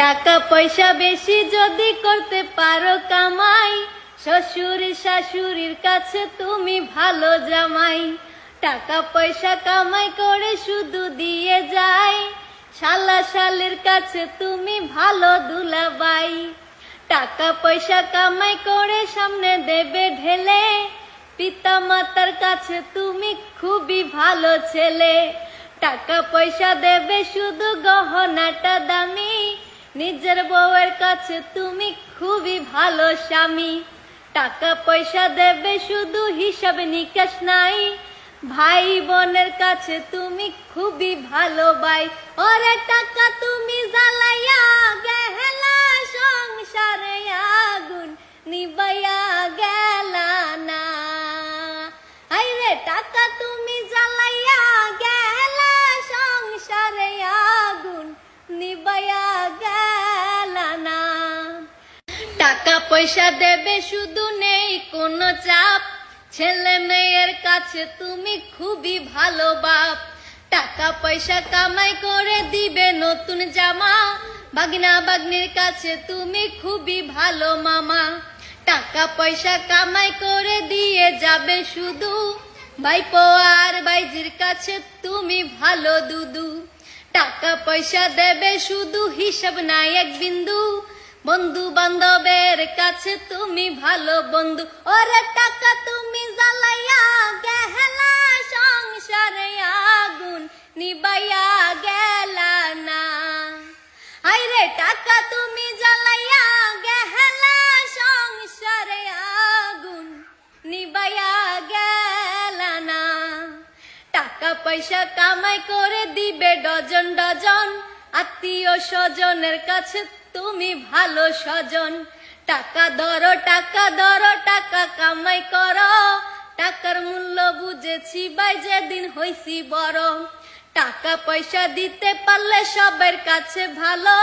টাকা পয়সা বেশি যদি করতে পারো কামাই, শ্বশুর শাশুড়ির কাছে তুমি ভালো জামাই। টাকা পয়সা কামাই করে শুধু দিয়ে যায়, শালা শালের কাছে তুমি ভালো দুলাবাই। টাকা পয়সা কামাই করে সামনে দেবে ঢেলে, পিতা মাতার কাছে তুমি খুবই ভালো ছেলে। টাকা পয়সা দেবে শুধু গহনাটা দামি, নিজের বউয়ের কাছে তুমি খুবই ভালো স্বামী। টাকা পয়সা দেবে শুধু হিসাব নিকাশ নাই, ভাই বোনের কাছে তুমি খুবই ভালো ভাই। ওরে টাকা তুমি জ্বালাইয়া গেলা, সংসারে আগুন নিবাইয়া গেলা না। আইরে টাকা তুমি জ্বালাইয়া গেলা, সংসারে আগুন নিবাইয়া গেলা না। টাকা পয়সা দেবে শুধু নেই কোনো চাপ, ছেলে মেয়ের কাছে তুমি খুবই ভালো বাপ। টাকা পয়সা কামাই করে দিবে নতুন জামা, ভাগনা ভাগ্নির কাছে তুমি খুবই ভালো মামা। টাকা পয়সা কামাই করে দিয়ে যাবে শুধু, ভাইপো আর ভাইজির কাছে তুমি ভালো দুদু। টাকা পয়সা দেবে শুধু হিসাব নাই এক বিন্দু, বন্ধু বান্ধবের কাছে তুমি ভালো বন্ধু। ওরে টাকা তুমি জ্বালাইয়া গেলা, সংসারে আগুন নিবাইয়া গেলা না। আইরে টাকা তুমি জ্বালাইয়া গেলা, সংসারে আগুন নিবাইয়া গেলা না। টাকা পয়সা কামাই করে দিবে ডজন ডজন, আত্মীয় স্বজনের কাছে তুমি ভালো স্বজন। টাকা ধরো টাকা ধরো, টাকা কামাই করো, টাকার মূল্য বুঝেছি ভাই যেদিন হইছি বড়। টাকা পয়সা দিতে পারলে সবার কাছে ভালো,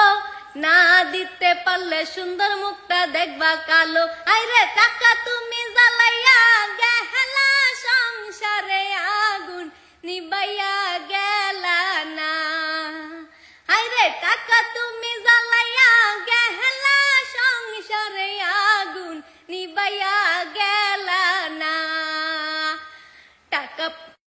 না দিতে পারলে সুন্দর মুখটা দেখবা কালো। আইরে টাকা তুমি জ্বালাইয়া গেলা, সংসারে আগুন নিবাইয়া গেলা না। আইরে টাকা